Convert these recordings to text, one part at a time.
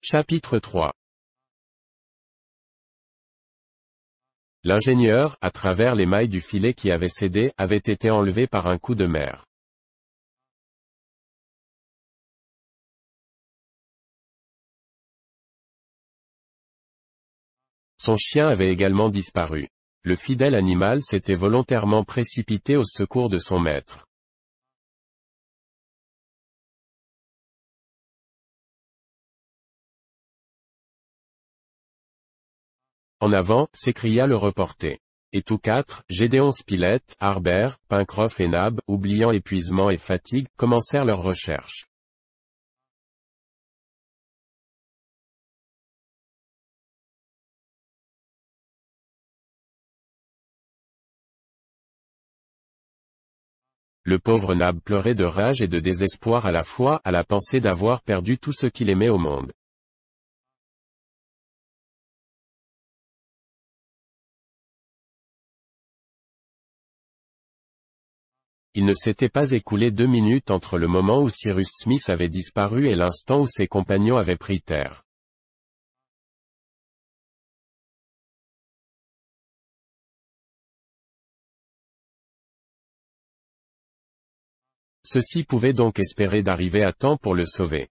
Chapitre 3. L'ingénieur, à travers les mailles du filet qui avait cédé, avait été enlevé par un coup de mer. Son chien avait également disparu. Le fidèle animal s'était volontairement précipité au secours de son maître. En avant, s'écria le reporter. Et tous quatre, Gédéon Spilett, Harbert, Pencroff et Nab, oubliant épuisement et fatigue, commencèrent leurs recherches. Le pauvre Nab pleurait de rage et de désespoir à la fois, à la pensée d'avoir perdu tout ce qu'il aimait au monde. Il ne s'était pas écoulé 2 minutes entre le moment où Cyrus Smith avait disparu et l'instant où ses compagnons avaient pris terre. Ceux-ci pouvaient donc espérer d'arriver à temps pour le sauver.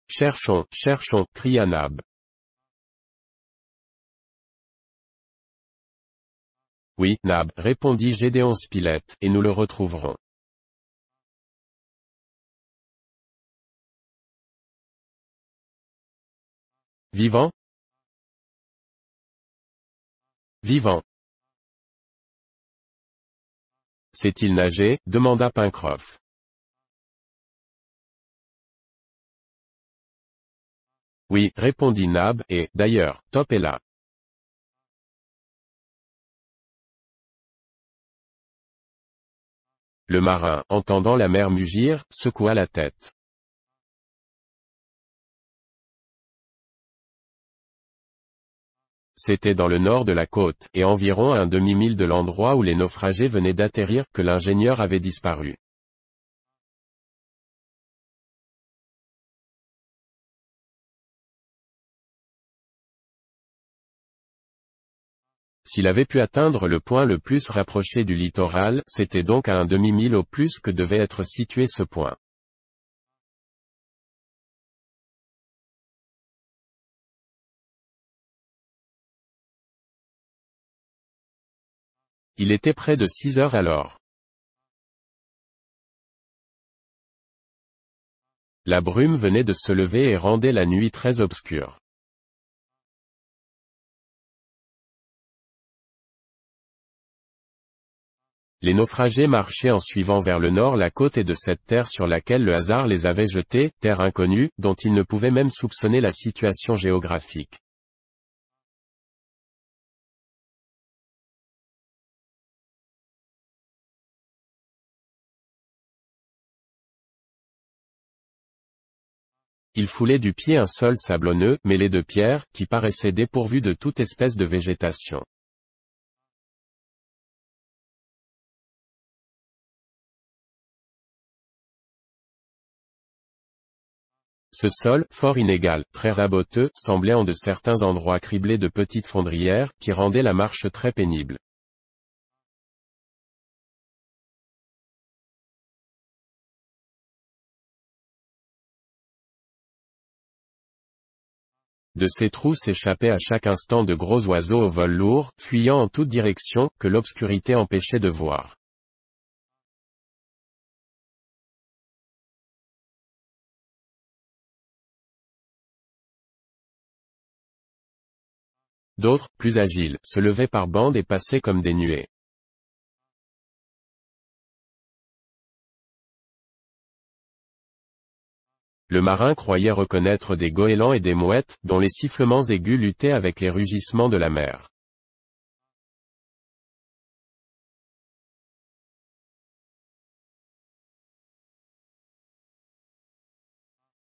Cherchons, cherchons, cria Nab. Oui, Nab, répondit Gédéon Spilett, et nous le retrouverons. Vivant? Vivant. Sait-il nager? Demanda Pencroff. Oui, répondit Nab, et, d'ailleurs, Top est là. Le marin, entendant la mer mugir, secoua la tête. C'était dans le nord de la côte, et environ à un demi-mille de l'endroit où les naufragés venaient d'atterrir, que l'ingénieur avait disparu. S'il avait pu atteindre le point le plus rapproché du littoral, c'était donc à un demi-mille au plus que devait être situé ce point. Il était près de 6 heures alors. La brume venait de se lever et rendait la nuit très obscure. Les naufragés marchaient en suivant vers le nord la côte et de cette terre sur laquelle le hasard les avait jetés, terre inconnue, dont ils ne pouvaient même soupçonner la situation géographique. Ils foulaient du pied un sol sablonneux, mêlé de pierres, qui paraissait dépourvu de toute espèce de végétation. Ce sol, fort inégal, très raboteux, semblait en de certains endroits criblé de petites fondrières, qui rendaient la marche très pénible. De ces trous s'échappaient à chaque instant de gros oiseaux au vol lourd, fuyant en toutes directions, que l'obscurité empêchait de voir. D'autres, plus agiles, se levaient par bandes et passaient comme des nuées. Le marin croyait reconnaître des goélands et des mouettes, dont les sifflements aigus luttaient avec les rugissements de la mer.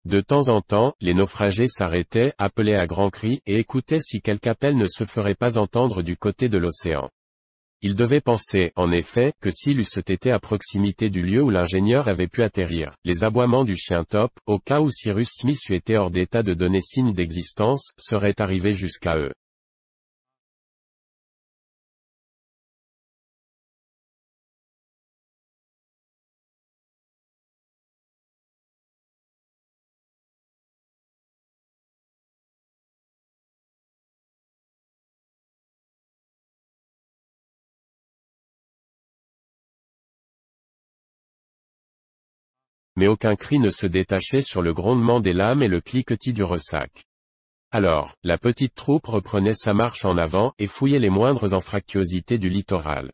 De temps en temps, les naufragés s'arrêtaient, appelaient à grands cris, et écoutaient si quelque appel ne se ferait pas entendre du côté de l'océan. Ils devaient penser, en effet, que s'ils eussent été à proximité du lieu où l'ingénieur avait pu atterrir, les aboiements du chien Top, au cas où Cyrus Smith eût été hors d'état de donner signe d'existence, seraient arrivés jusqu'à eux. Mais aucun cri ne se détachait sur le grondement des lames et le cliquetis du ressac. Alors, la petite troupe reprenait sa marche en avant, et fouillait les moindres anfractuosités du littoral.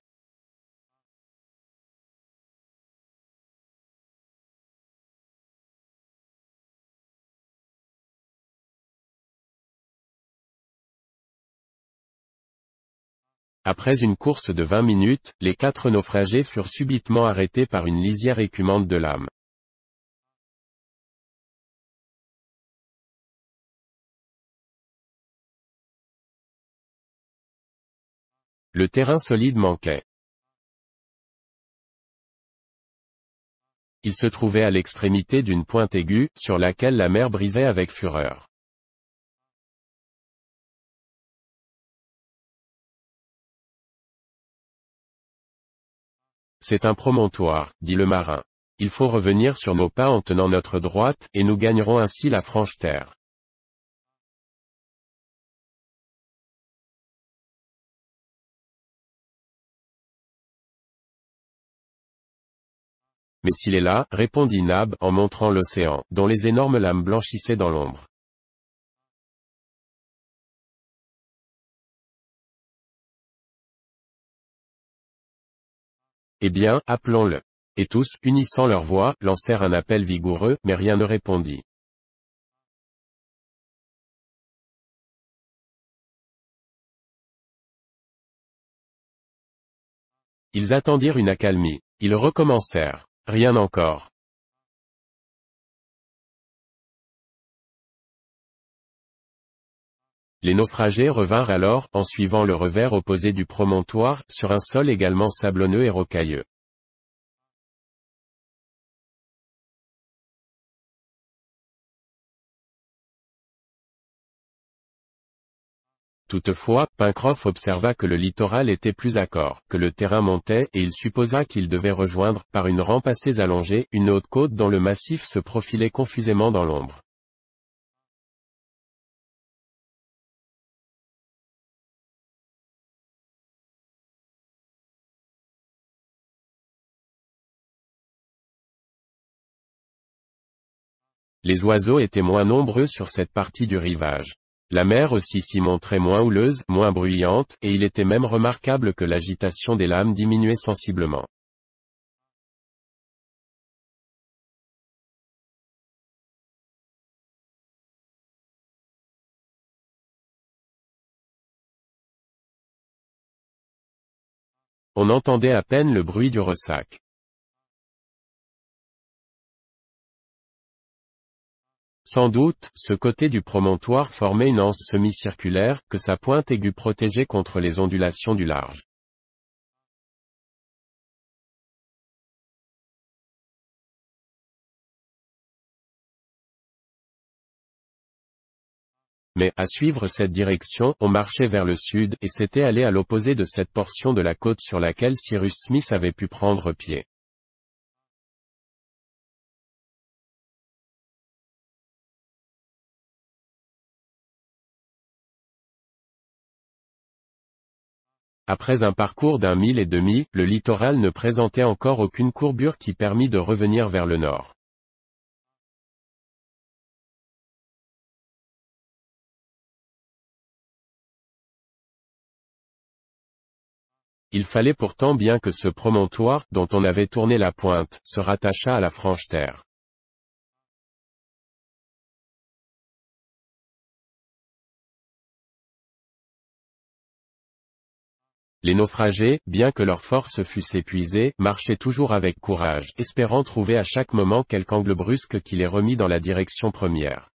Après une course de 20 minutes, les 4 naufragés furent subitement arrêtés par une lisière écumante de lames. Le terrain solide manquait. Il se trouvait à l'extrémité d'une pointe aiguë, sur laquelle la mer brisait avec fureur. C'est un promontoire, dit le marin. Il faut revenir sur nos pas en tenant notre droite, et nous gagnerons ainsi la franche terre. Mais s'il est là, répondit Nab, en montrant l'océan, dont les énormes lames blanchissaient dans l'ombre. Eh bien, appelons-le. Et tous, unissant leurs voix, lancèrent un appel vigoureux, mais rien ne répondit. Ils attendirent une accalmie. Ils recommencèrent. Rien encore. Les naufragés revinrent alors, en suivant le revers opposé du promontoire, sur un sol également sablonneux et rocailleux. Toutefois, Pencroff observa que le littoral était plus accore, que le terrain montait, et il supposa qu'il devait rejoindre, par une rampe assez allongée, une haute côte dont le massif se profilait confusément dans l'ombre. Les oiseaux étaient moins nombreux sur cette partie du rivage. La mer aussi s'y montrait moins houleuse, moins bruyante, et il était même remarquable que l'agitation des lames diminuait sensiblement. On entendait à peine le bruit du ressac. Sans doute, ce côté du promontoire formait une anse semi-circulaire, que sa pointe aiguë protégeait contre les ondulations du large. Mais, à suivre cette direction, on marchait vers le sud, et s'était allé à l'opposé de cette portion de la côte sur laquelle Cyrus Smith avait pu prendre pied. Après un parcours d'1,5 mille, le littoral ne présentait encore aucune courbure qui permît de revenir vers le nord. Il fallait pourtant bien que ce promontoire, dont on avait tourné la pointe, se rattachât à la franche terre. Les naufragés, bien que leurs forces fussent épuisées, marchaient toujours avec courage, espérant trouver à chaque moment quelque angle brusque qui les remît dans la direction première.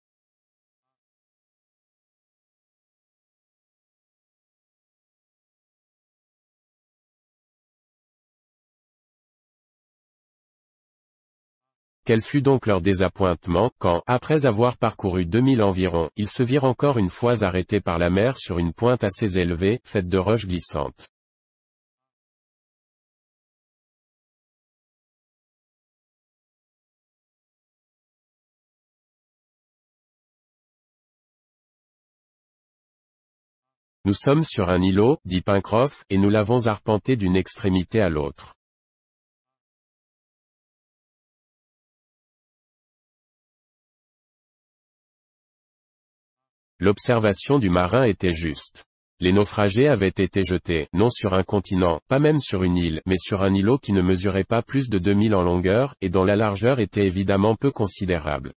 Quel fut donc leur désappointement, quand, après avoir parcouru 2000 environ, ils se virent encore une fois arrêtés par la mer sur une pointe assez élevée, faite de roches glissantes. Nous sommes sur un îlot, dit Pencroff, et nous l'avons arpenté d'une extrémité à l'autre. L'observation du marin était juste. Les naufragés avaient été jetés, non sur un continent, pas même sur une île, mais sur un îlot qui ne mesurait pas plus de 2000 en longueur, et dont la largeur était évidemment peu considérable.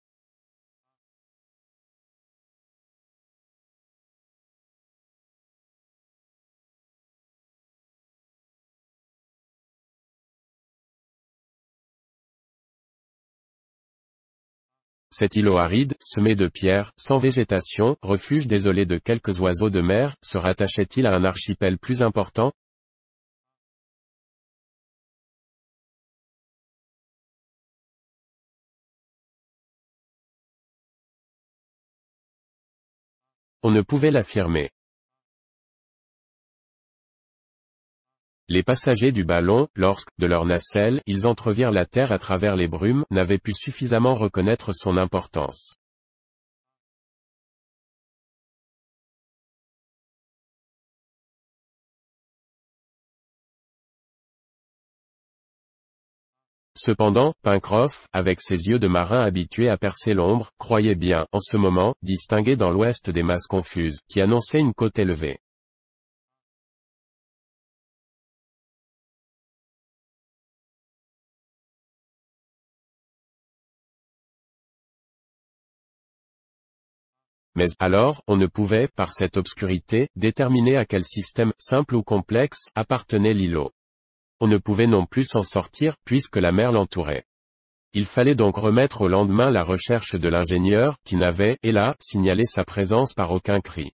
Cet îlot aride, semé de pierres, sans végétation, refuge désolé de quelques oiseaux de mer, se rattachait-il à un archipel plus important? On ne pouvait l'affirmer. Les passagers du ballon, lorsque, de leur nacelle, ils entrevirent la Terre à travers les brumes, n'avaient pu suffisamment reconnaître son importance. Cependant, Pencroff, avec ses yeux de marin habitué à percer l'ombre, croyait bien, en ce moment, distinguer dans l'ouest des masses confuses, qui annonçaient une côte élevée. Mais, alors, on ne pouvait, par cette obscurité, déterminer à quel système, simple ou complexe, appartenait l'îlot. On ne pouvait non plus s'en sortir, puisque la mer l'entourait. Il fallait donc remettre au lendemain la recherche de l'ingénieur, qui n'avait, et là, signalé sa présence par aucun cri.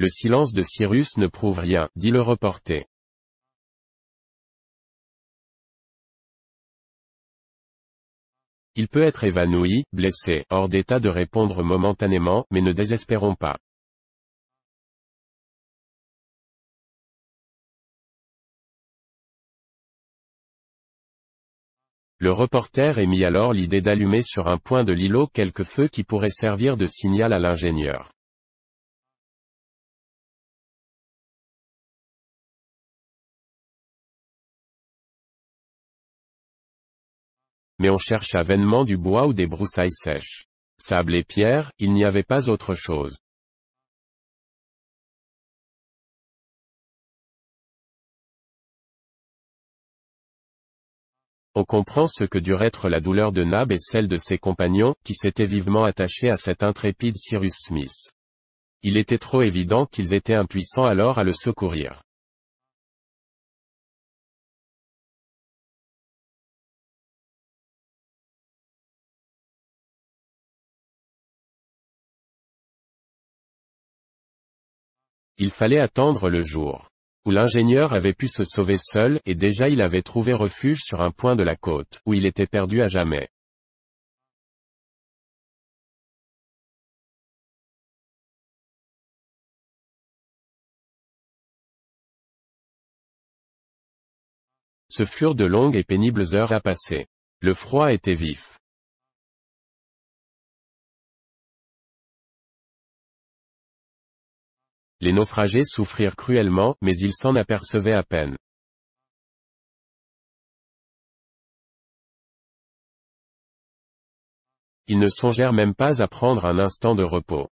Le silence de Cyrus ne prouve rien, dit le reporter. Il peut être évanoui, blessé, hors d'état de répondre momentanément, mais ne désespérons pas. Le reporter émit alors l'idée d'allumer sur un point de l'îlot quelque feu qui pourrait servir de signal à l'ingénieur. Mais on chercha vainement du bois ou des broussailles sèches. Sable et pierre, il n'y avait pas autre chose. On comprend ce que dure être la douleur de Nab et celle de ses compagnons, qui s'étaient vivement attachés à cet intrépide Cyrus Smith. Il était trop évident qu'ils étaient impuissants alors à le secourir. Il fallait attendre le jour où l'ingénieur avait pu se sauver seul, et déjà il avait trouvé refuge sur un point de la côte, où il était perdu à jamais. Ce furent de longues et pénibles heures à passer. Le froid était vif. Les naufragés souffrirent cruellement, mais ils s'en apercevaient à peine. Ils ne songèrent même pas à prendre un instant de repos.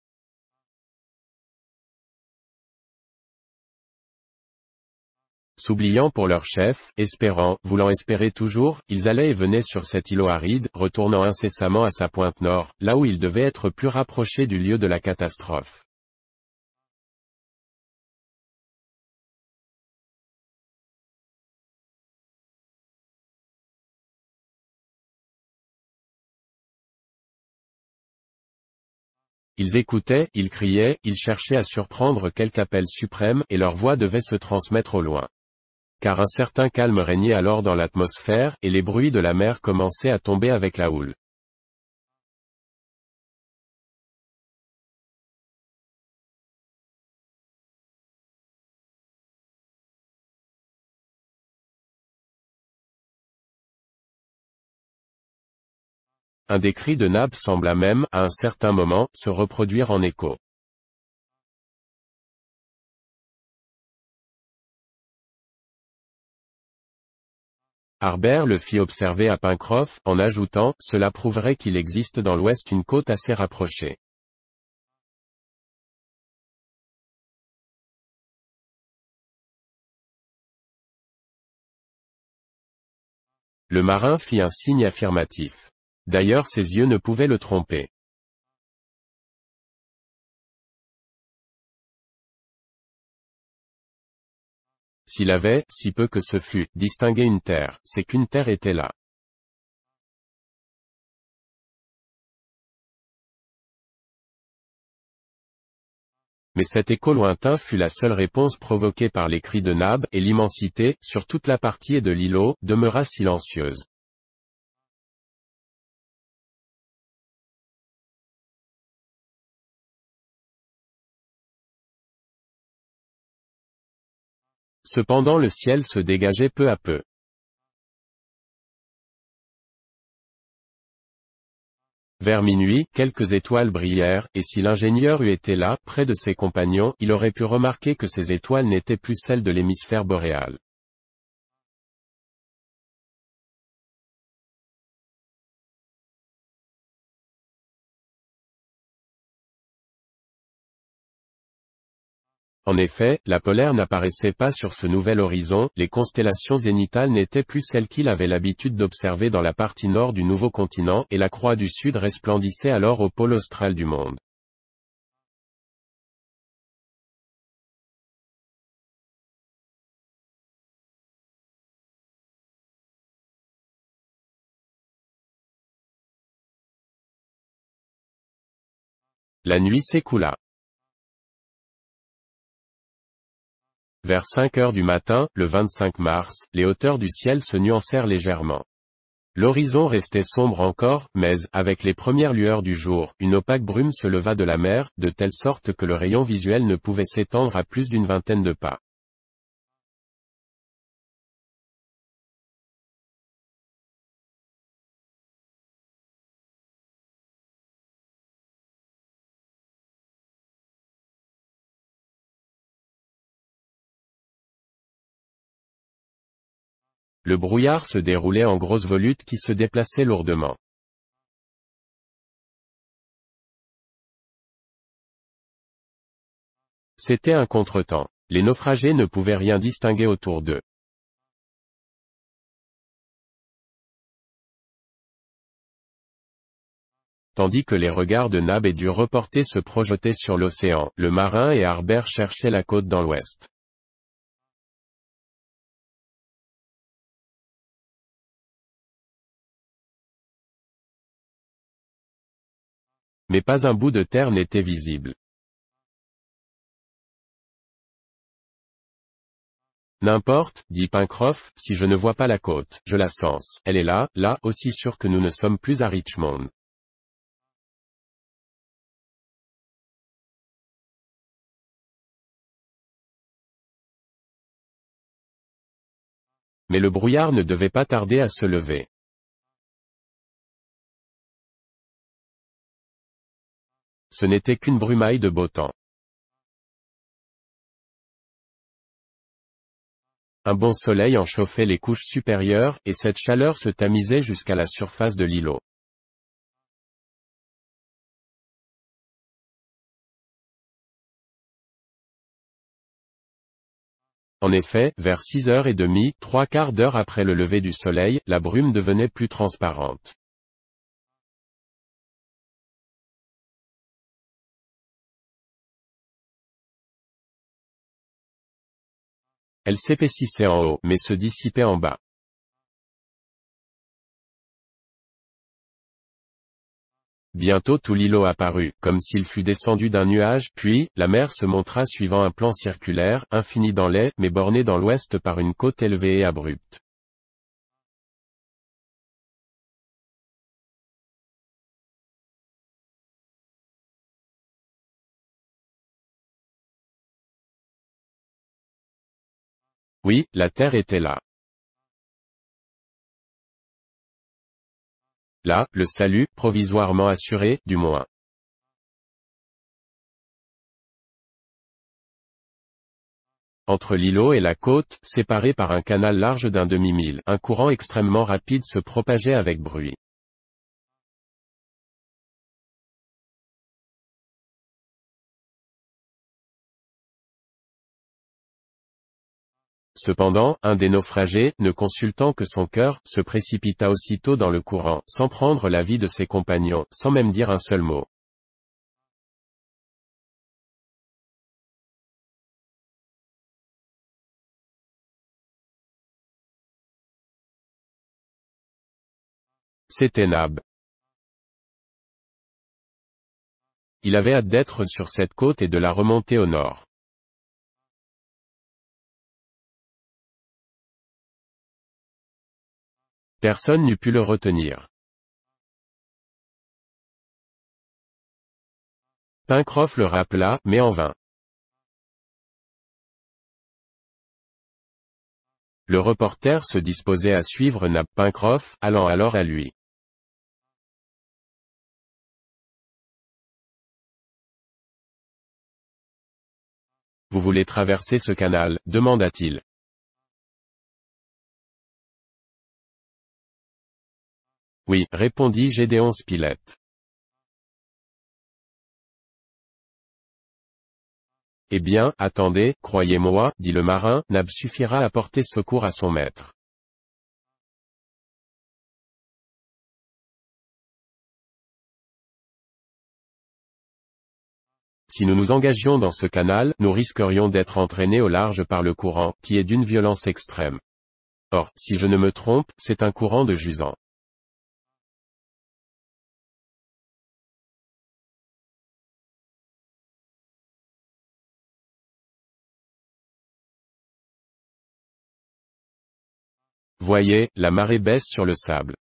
S'oubliant pour leur chef, espérant, voulant espérer toujours, ils allaient et venaient sur cet îlot aride, retournant incessamment à sa pointe nord, là où ils devaient être plus rapprochés du lieu de la catastrophe. Ils écoutaient, ils criaient, ils cherchaient à surprendre quelque appel suprême, et leur voix devait se transmettre au loin. Car un certain calme régnait alors dans l'atmosphère, et les bruits de la mer commençaient à tomber avec la houle. Un des cris de Nab sembla même, à un certain moment, se reproduire en écho. Harbert le fit observer à Pencroff, en ajoutant, cela prouverait qu'il existe dans l'ouest une côte assez rapprochée. Le marin fit un signe affirmatif. D'ailleurs ses yeux ne pouvaient le tromper. S'il avait, si peu que ce fût, distingué une terre, c'est qu'une terre était là. Mais cet écho lointain fut la seule réponse provoquée par les cris de Nab, et l'immensité, sur toute la partie de l'îlot, demeura silencieuse. Cependant le ciel se dégageait peu à peu. Vers minuit, quelques étoiles brillèrent, et si l'ingénieur eût été là, près de ses compagnons, il aurait pu remarquer que ces étoiles n'étaient plus celles de l'hémisphère boréal. En effet, la polaire n'apparaissait pas sur ce nouvel horizon, les constellations zénithales n'étaient plus celles qu'il avait l'habitude d'observer dans la partie nord du nouveau continent, et la croix du sud resplendissait alors au pôle austral du monde. La nuit s'écoula. Vers 5 heures du matin, le 25 mars, les hauteurs du ciel se nuancèrent légèrement. L'horizon restait sombre encore, mais, avec les premières lueurs du jour, une opaque brume se leva de la mer, de telle sorte que le rayon visuel ne pouvait s'étendre à plus d'une vingtaine de pas. Le brouillard se déroulait en grosses volutes qui se déplaçaient lourdement. C'était un contretemps. Les naufragés ne pouvaient rien distinguer autour d'eux. Tandis que les regards de Nab et du reporter se projetaient sur l'océan, le marin et Harbert cherchaient la côte dans l'ouest. Mais pas un bout de terre n'était visible. N'importe, dit Pencroff, si je ne vois pas la côte, je la sens, elle est là, là, aussi sûr que nous ne sommes plus à Richmond. Mais le brouillard ne devait pas tarder à se lever. Ce n'était qu'une brumaille de beau temps. Un bon soleil en chauffait les couches supérieures, et cette chaleur se tamisait jusqu'à la surface de l'îlot. En effet, vers 6h30, 3/4 d'heure après le lever du soleil, la brume devenait plus transparente. Elle s'épaississait en haut, mais se dissipait en bas. Bientôt tout l'îlot apparut, comme s'il fût descendu d'un nuage, puis, la mer se montra suivant un plan circulaire, infini dans l'est, mais borné dans l'ouest par une côte élevée et abrupte. Oui, la terre était là. Là, le salut, provisoirement assuré, du moins. Entre l'îlot et la côte, séparés par un canal large d'un demi-mille, un courant extrêmement rapide se propageait avec bruit. Cependant, un des naufragés, ne consultant que son cœur, se précipita aussitôt dans le courant, sans prendre l'avis de ses compagnons, sans même dire un seul mot. C'était Nab. Il avait hâte d'être sur cette côte et de la remonter au nord. Personne n'eût pu le retenir. Pencroff le rappela, mais en vain. Le reporter se disposait à suivre Nab Pencroff, allant alors à lui. Vous voulez traverser ce canal, demanda-t-il. Oui, répondit Gédéon Spilett. Eh bien, attendez, croyez-moi, dit le marin, Nab suffira à porter secours à son maître. Si nous nous engagions dans ce canal, nous risquerions d'être entraînés au large par le courant, qui est d'une violence extrême. Or, si je ne me trompe, c'est un courant de jusant. Voyez, la marée baisse sur le sable.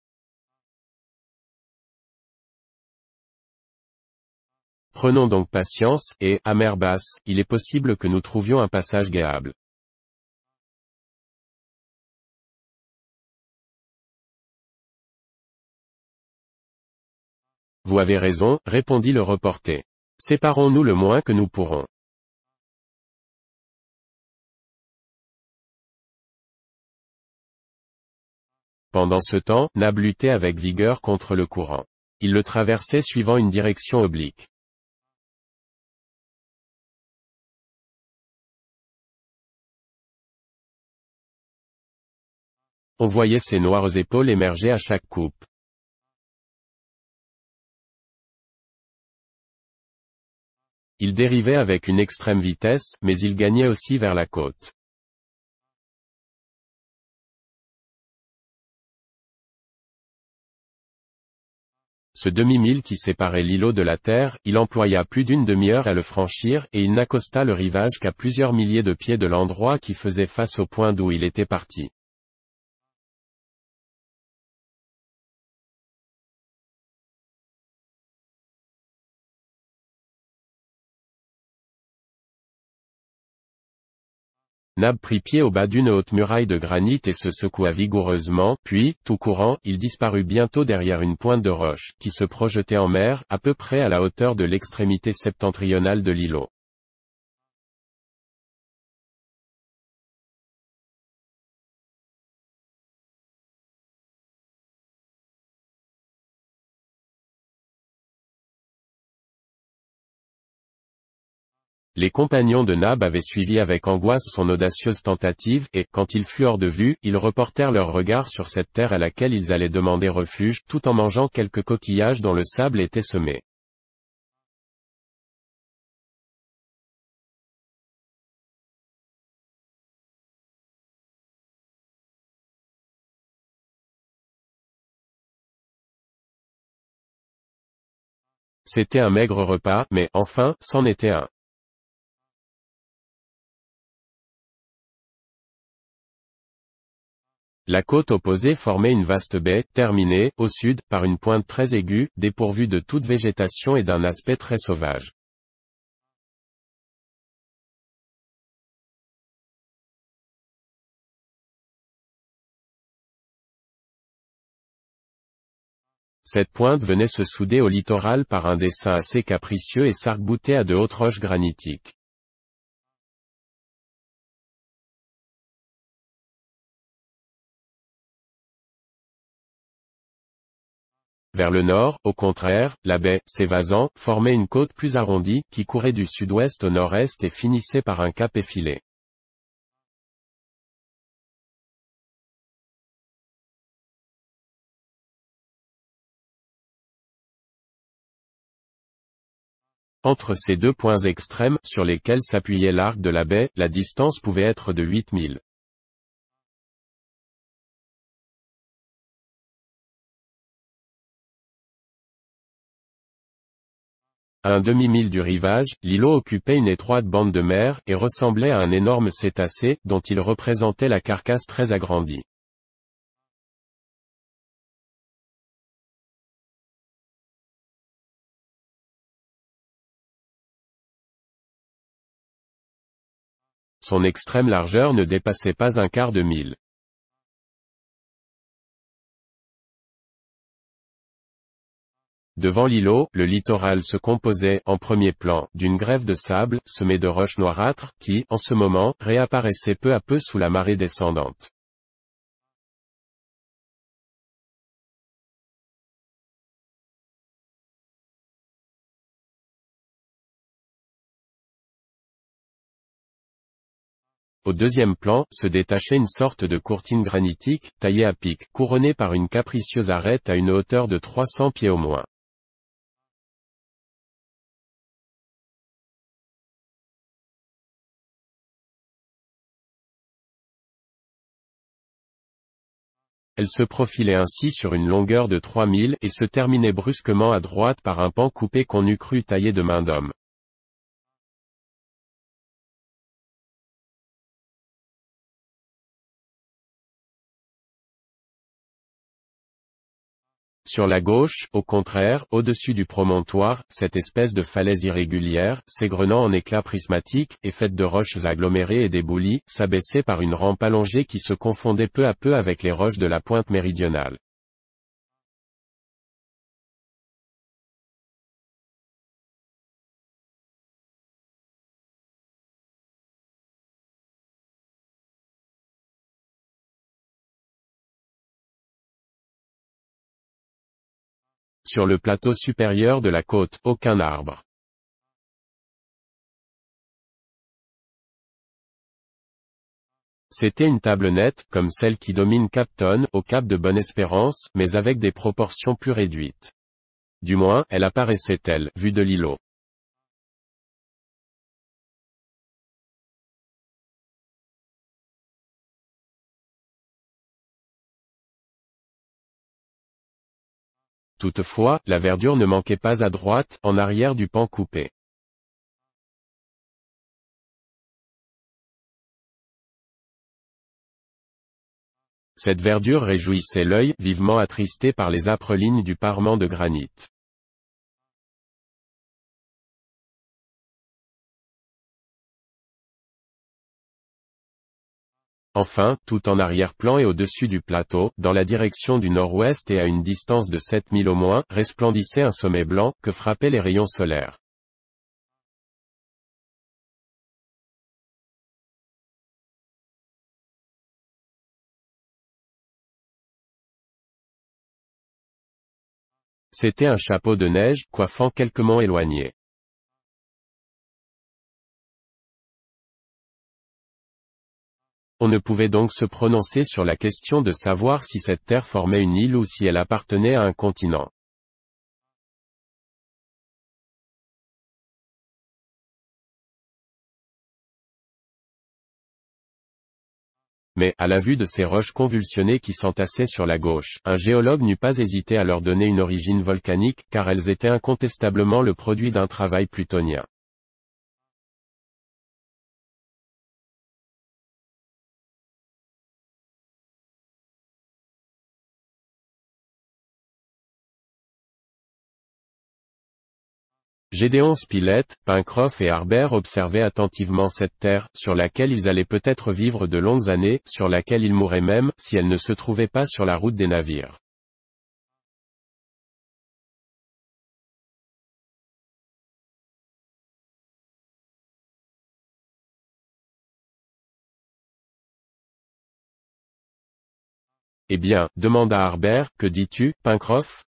Prenons donc patience, et, à mer basse, il est possible que nous trouvions un passage guéable. Vous avez raison, répondit le reporter. Séparons-nous le moins que nous pourrons. Pendant ce temps, Nab luttait avec vigueur contre le courant. Il le traversait suivant une direction oblique. On voyait ses noires épaules émerger à chaque coupe. Il dérivait avec une extrême vitesse, mais il gagnait aussi vers la côte. Ce demi-mille qui séparait l'îlot de la terre, il employa plus d'une demi-heure à le franchir, et il n'accosta le rivage qu'à plusieurs milliers de pieds de l'endroit qui faisait face au point d'où il était parti. Nab prit pied au bas d'une haute muraille de granit et se secoua vigoureusement, puis, tout courant, il disparut bientôt derrière une pointe de roche, qui se projetait en mer, à peu près à la hauteur de l'extrémité septentrionale de l'îlot. Les compagnons de Nab avaient suivi avec angoisse son audacieuse tentative, et, quand il fut hors de vue, ils reportèrent leurs regards sur cette terre à laquelle ils allaient demander refuge, tout en mangeant quelques coquillages dont le sable était semé. C'était un maigre repas, mais, enfin, c'en était un. La côte opposée formait une vaste baie, terminée, au sud, par une pointe très aiguë, dépourvue de toute végétation et d'un aspect très sauvage. Cette pointe venait se souder au littoral par un dessin assez capricieux et s'arc-boutait à de hautes roches granitiques. Vers le nord, au contraire, la baie, s'évasant, formait une côte plus arrondie, qui courait du sud-ouest au nord-est et finissait par un cap effilé. Entre ces deux points extrêmes, sur lesquels s'appuyait l'arc de la baie, la distance pouvait être de 8 milles. À un demi-mille du rivage, l'îlot occupait une étroite bande de mer, et ressemblait à un énorme cétacé, dont il représentait la carcasse très agrandie. Son extrême largeur ne dépassait pas un quart de mille. Devant l'îlot, le littoral se composait, en premier plan, d'une grève de sable, semée de roches noirâtres, qui, en ce moment, réapparaissaient peu à peu sous la marée descendante. Au deuxième plan, se détachait une sorte de courtine granitique, taillée à pic, couronnée par une capricieuse arête à une hauteur de 300 pieds au moins. Elle se profilait ainsi sur une longueur de 3000, et se terminait brusquement à droite par un pan coupé qu'on eût cru taillé de main d'homme. Sur la gauche, au contraire, au-dessus du promontoire, cette espèce de falaise irrégulière, s'égrenant en éclats prismatiques, et faite de roches agglomérées et d'éboulis, s'abaissait par une rampe allongée qui se confondait peu à peu avec les roches de la pointe méridionale. Sur le plateau supérieur de la côte, aucun arbre. C'était une table nette, comme celle qui domine Capton, au cap de Bonne-Espérance, mais avec des proportions plus réduites. Du moins, elle apparaissait telle, vue de l'îlot. Toutefois, la verdure ne manquait pas à droite, en arrière du pan coupé. Cette verdure réjouissait l'œil, vivement attristé par les âpres lignes du parement de granit. Enfin, tout en arrière-plan et au-dessus du plateau, dans la direction du nord-ouest et à une distance de 7000 au moins, resplendissait un sommet blanc, que frappaient les rayons solaires. C'était un chapeau de neige, coiffant quelques monts éloignés. On ne pouvait donc se prononcer sur la question de savoir si cette terre formait une île ou si elle appartenait à un continent. Mais, à la vue de ces roches convulsionnées qui s'entassaient sur la gauche, un géologue n'eut pas hésité à leur donner une origine volcanique, car elles étaient incontestablement le produit d'un travail plutonien. Gédéon Spilett, Pencroff et Harbert observaient attentivement cette terre, sur laquelle ils allaient peut-être vivre de longues années, sur laquelle ils mourraient même, si elle ne se trouvait pas sur la route des navires. Eh bien, demanda Harbert, que dis-tu, Pencroff?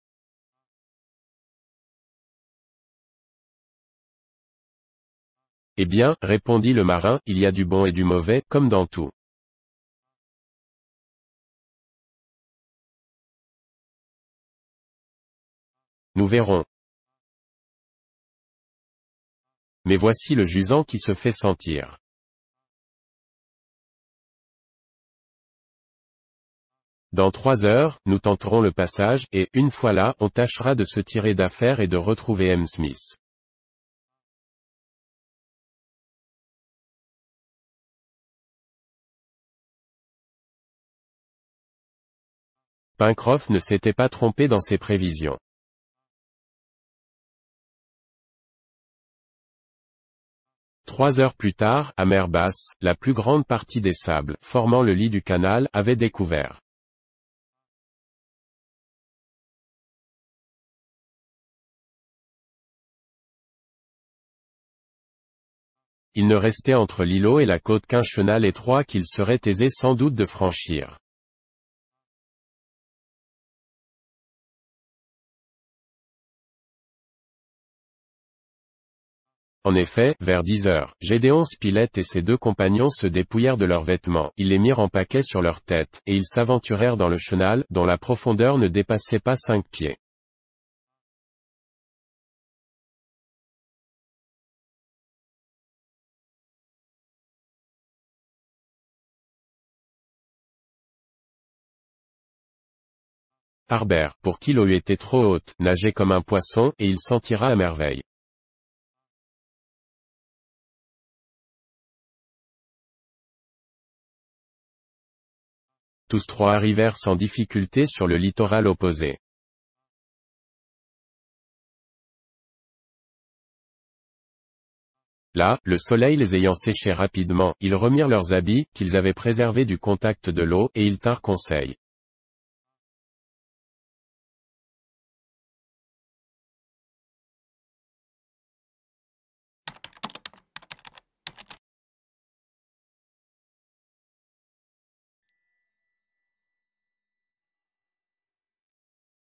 Eh bien, répondit le marin, il y a du bon et du mauvais, comme dans tout. Nous verrons. Mais voici le jusant qui se fait sentir. Dans 3 heures, nous tenterons le passage, et, une fois là, on tâchera de se tirer d'affaire et de retrouver M. Smith. Pencroff ne s'était pas trompé dans ses prévisions. 3 heures plus tard, à mer basse, la plus grande partie des sables, formant le lit du canal, avait découvert. Il ne restait entre l'îlot et la côte qu'un chenal étroit qu'il serait aisé sans doute de franchir. En effet, vers 10 heures, Gédéon Spilett et ses 2 compagnons se dépouillèrent de leurs vêtements, ils les mirent en paquet sur leurs têtes, et ils s'aventurèrent dans le chenal, dont la profondeur ne dépassait pas 5 pieds. Harbert, pour qui l'eau était trop haute, nageait comme un poisson, et il s'en tira à merveille. Tous 3 arrivèrent sans difficulté sur le littoral opposé. Là, le soleil les ayant séchés rapidement, ils remirent leurs habits, qu'ils avaient préservés du contact de l'eau, et ils tinrent conseil.